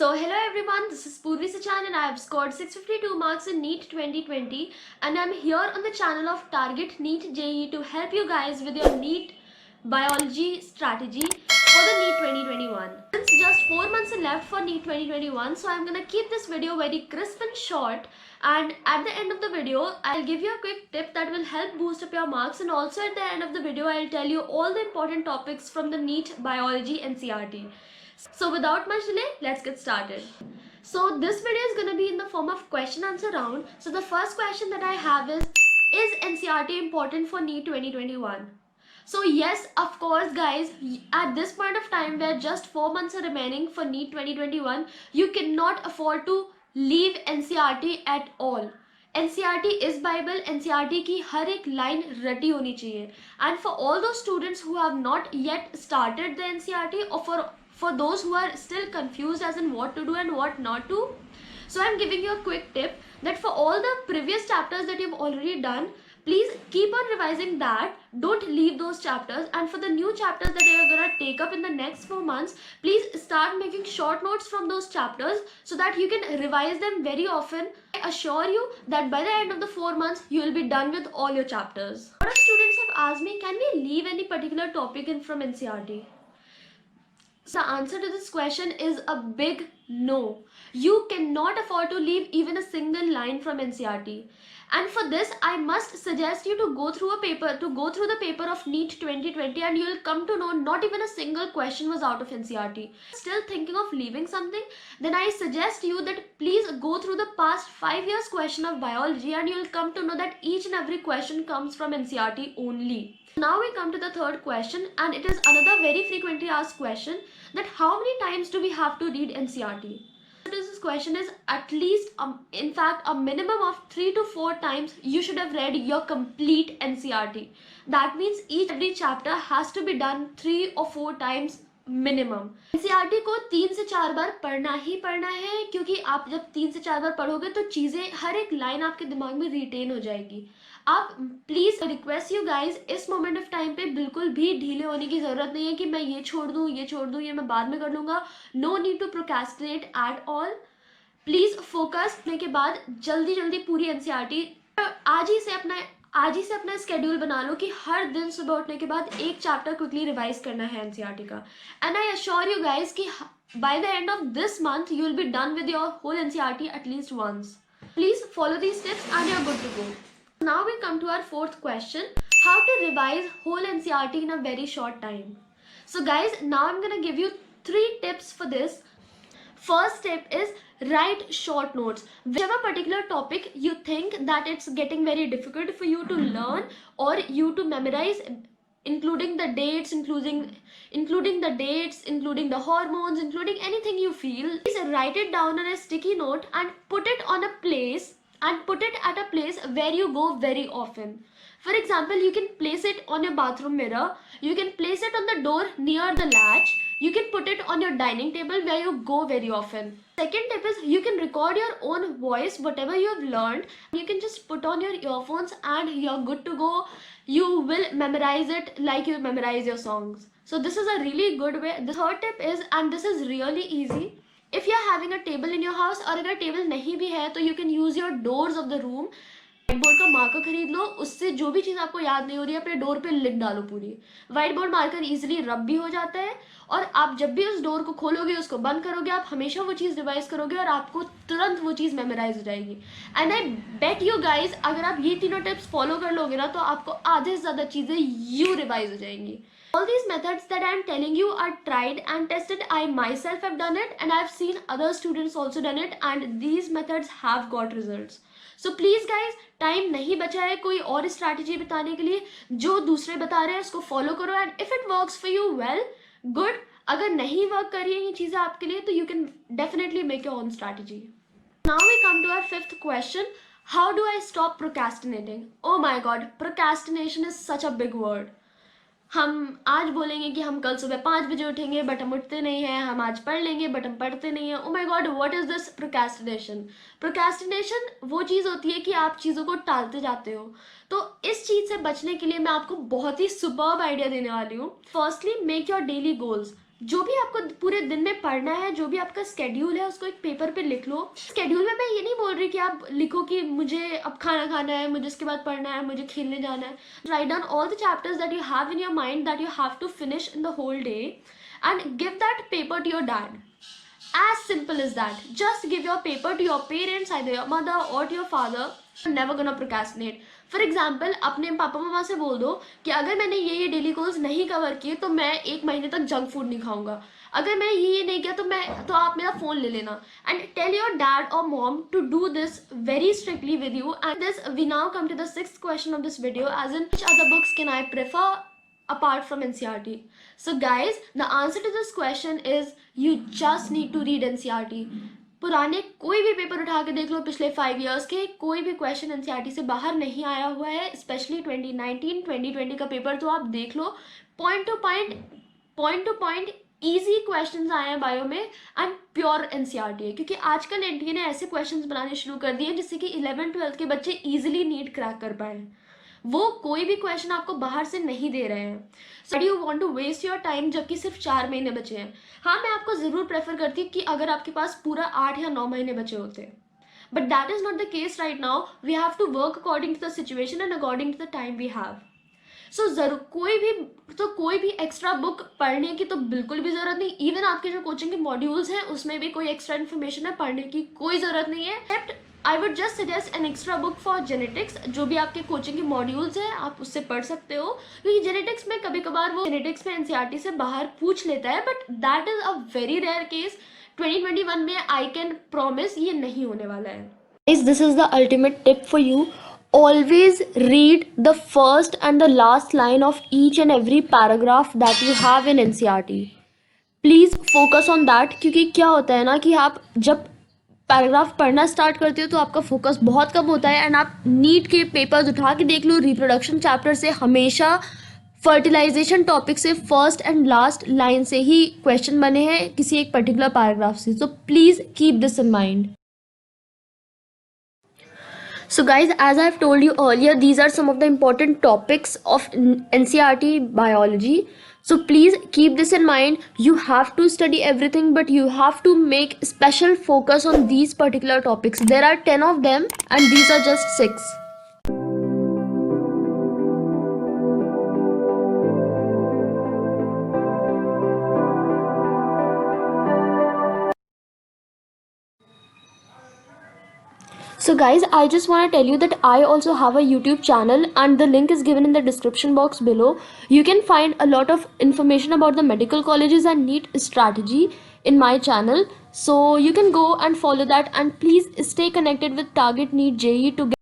So hello everyone, this is Purvi Sachan and I have scored 652 marks in NEET 2020 and I'm here on the channel of Target NEET JEE to help you guys with your NEET biology strategy for the NEET 2021. Since just 4 months are left for NEET 2021, so I'm gonna keep this video very crisp and short, and at the end of the video I'll give you a quick tip that will help boost up your marks, and also at the end of the video I'll tell you all the important topics from the NEET biology NCERT. So without much delay, let's get started. So this video is going to be in the form of question answer round. So the first question that I have is NCERT important for NEET 2021? So yes, of course guys, at this point of time where just 4 months are remaining for NEET 2021, you cannot afford to leave NCERT at all. NCERT is Bible. NCERT की हर एक line रटी होनी चाहिए. And for all those students who have not yet started the NCERT, or for those who are still confused as in what to do and what not to, so I'm giving you a quick tip that for all the previous chapters that you've already done, please keep on revising that. Don't leave those chapters. And for the new chapters that you're gonna take up in the next 4 months, please start making short notes from those chapters so that you can revise them very often. I assure you that by the end of the 4 months, you will be done with all your chapters. A lot of students have asked me, can we leave any particular topic in from NCERT? So the answer to this question is a big no. You cannot afford to leave even a single line from NCERT. And for this, I must suggest you to go through the paper of NEET 2020, and you will come to know not even a single question was out of NCERT. Still thinking of leaving something? Then I suggest you that please go through the past 5 years question of biology, and you will come to know that each and every question comes from NCERT only. Now we come to the third question, and it is another very frequently asked question, that how many times do we have to read NCERT? This question is at least in fact a minimum of 3 to 4 times you should have read your complete NCERT. That means every chapter has to be done 3 or 4 times minimum. NCERT को 3 से 4 बार पढ़ना ही पढ़ना है, क्योंकि आप जब 3 से 4 बार पढ़ोगे तो चीज़ें हर एक लाइन आपके दिमाग में रिटेन हो जाएगी. आप प्लीज रिक्वेस्ट यू गाइज, इस मोमेंट ऑफ टाइम पे बिल्कुल भी ढीले होने की जरूरत नहीं है कि मैं ये छोड़ दूं ये मैं बाद में कर लूंगा. No need to procrastinate at all. Please focus करने के बाद जल्दी जल्दी पूरी एनसीईआरटी आज ही से अपना स्केड्यूल बना लो कि हर दिन सुबह उठने के बाद एक चैप्टर क्विकली रिवाइज करना है एनसीईआरटी का. And I assure you guys कि by the end of this month you will be done with your whole NCERT at least once. Please follow these tips and you are good to go. Now we come to our fourth question, how to revise whole NCERT in a very short time. So guys, now I'm going to give you 3 tips for this. First tip is write short notes. Whichever particular topic you think that it's getting very difficult for you to learn or you to memorize, including the dates, including the hormones, including anything you feel, please write it down on a sticky note and put it at a place where you go very often. For example, you can place it on your bathroom mirror, you can place it on the door near the latch, you can put it on your dining table where you go very often. Second tip is you can record your own voice, whatever you have learned. You can just put on your earphones and you're good to go. You will memorize it like you memorize your songs. So this is a really good way. The third tip is, and this is really easy, if you are having a table in your house, और अगर table नहीं भी है तो you can use your doors of the room. White board का marker खरीद लो, उससे जो भी चीज़ आपको याद नहीं हो रही है अपने डोर पे लिख डालो पूरी. व्हाइट बोर्ड मार्कर इजीली रब भी हो जाता है, और आप जब भी उस डोर को खोलोगे उसको बंद करोगे, आप हमेशा वो चीज़ रिवाइज करोगे और आपको तुरंत वो चीज़ मेमोराइज हो जाएगी. And I bet you guys, अगर आप ये तीनों टिप्स फॉलो कर लोगे ना तो आपको आधे से ज़्यादा चीज़ें यू रिवाइज हो जाएंगी. All these methods that I am telling you are tried and tested. I myself have done it and I have seen other students also done it, and these methods have got results. So please guys, time नहीं बचा है कोई और strategy बताने के लिए. जो दूसरे बता रहे हैं उसको फॉलो करो, and if it works for you well, good. अगर नहीं वर्क कर रही है ये चीज़ें आपके लिए तो you can definitely make your own strategy. Now we come to our fifth question, how do I stop procrastinating? Oh my god, procrastination is such a big word. हम आज बोलेंगे कि हम कल सुबह 5 बजे उठेंगे बट हम उठते नहीं हैं, हम आज पढ़ लेंगे बट हम पढ़ते नहीं हैं. Oh my God, what is this procrastination? Procrastination वो चीज़ होती है कि आप चीज़ों को टालते जाते हो. तो इस चीज़ से बचने के लिए मैं आपको बहुत ही सुपर्ब आइडिया देने वाली हूँ. Firstly, make your daily goals. जो भी आपको पूरे दिन में पढ़ना है, जो भी आपका स्केड्यूल है, उसको एक पेपर पे लिख लो। स्केड्यूल में मैं ये नहीं बोल रही कि आप लिखो कि मुझे अब खाना खाना है, मुझे इसके बाद पढ़ना है, मुझे खेलने जाना है। Write down all the chapters that you have in your mind that you have to finish in the whole day and give that paper to your dad. As simple as that. Just give your paper to your parents, either your mother or to your father. You're never gonna procrastinate. For example, अपने पापा मम्मा से बोल दो कि अगर मैंने ये daily goals नहीं कवर किए तो मैं 1 महीने तक जंक फूड नहीं खाऊंगा. अगर मैं ये नहीं किया तो आप मेरा फ़ोन ले लेना. And tell your dad or mom to do this very strictly with you. And this, we now come to the 6th question of this video, as in which other books can I prefer apart from NCERT? So guys, the answer to this question is you just need to read NCERT. पुराने कोई भी paper उठा के देख लो पिछले 5 years के, कोई भी क्वेश्चन NCERT से बाहर नहीं आया हुआ है. स्पेशली 2019 2020 का पेपर तो आप देख लो, point to point easy questions आए हैं बायो में एंड प्योर NCERT है. क्योंकि आजकल NTA ने ऐसे क्वेश्चंस बनाने शुरू कर दिए जिससे कि 11th-12th के बच्चे ईजिली नीट क्रैक कर पाए. वो कोई भी क्वेश्चन आपको बाहर से नहीं दे रहे हैं. So do you want to waste your time जबकि सिर्फ 4 महीने बचे हैं? हाँ, मैं आपको ज़रूर प्रेफर करती कि अगर आपके पास पूरा 8 या 9 महीने बचे होते, but that is not the case right now. We have to work according to the situation and according to the time we have. So ज़रूर कोई भी एक्स्ट्रा बुक पढ़ने की तो बिल्कुल भी ज़रूरत नहीं. इवन आपके जो कोचिंग के मॉड्यूल्स हैं उसमें भी कोई एक्स्ट्रा इन्फॉर्मेशन है पढ़ने की कोई ज़रूरत नहीं है. Except I would just suggest an extra book for genetics. जो भी आपके कोचिंग के मॉड्यूल्स हैं आप उससे पढ़ सकते हो, क्योंकि जेनेटिक्स में कभी कभार वो जेनेटिक्स में NCERT से बाहर पूछ लेता है, but that is a very rare case. 2021 में आई कैन प्रॉमिस ये नहीं होने वाला है. This is the ultimate tip for you. Always read the first and the last line of each and every paragraph that you have in NCERT. Please focus on that. क्योंकि क्या होता है ना कि आप जब पैराग्राफ पढ़ना स्टार्ट करते हो तो आपका फोकस बहुत कम होता है. एंड आप नीट के पेपर्स उठा के देख लो, रिप्रोडक्शन चैप्टर से हमेशा फर्टिलाइजेशन टॉपिक से फर्स्ट एंड लास्ट लाइन से ही क्वेश्चन बने हैं किसी एक पर्टिकुलर पैराग्राफ से. So please keep this in mind. So guys, as I've told you earlier, these are some of the important topics of NCERT biology. So please keep this in mind. You have to study everything, but you have to make special focus on these particular topics. There are 10 of them and these are just 6. So guys, I just want to tell you that I also have a YouTube channel and the link is given in the description box below. You can find a lot of information about the medical colleges and NEET strategy in my channel. So you can go and follow that, and please stay connected with Target NEET JEE to get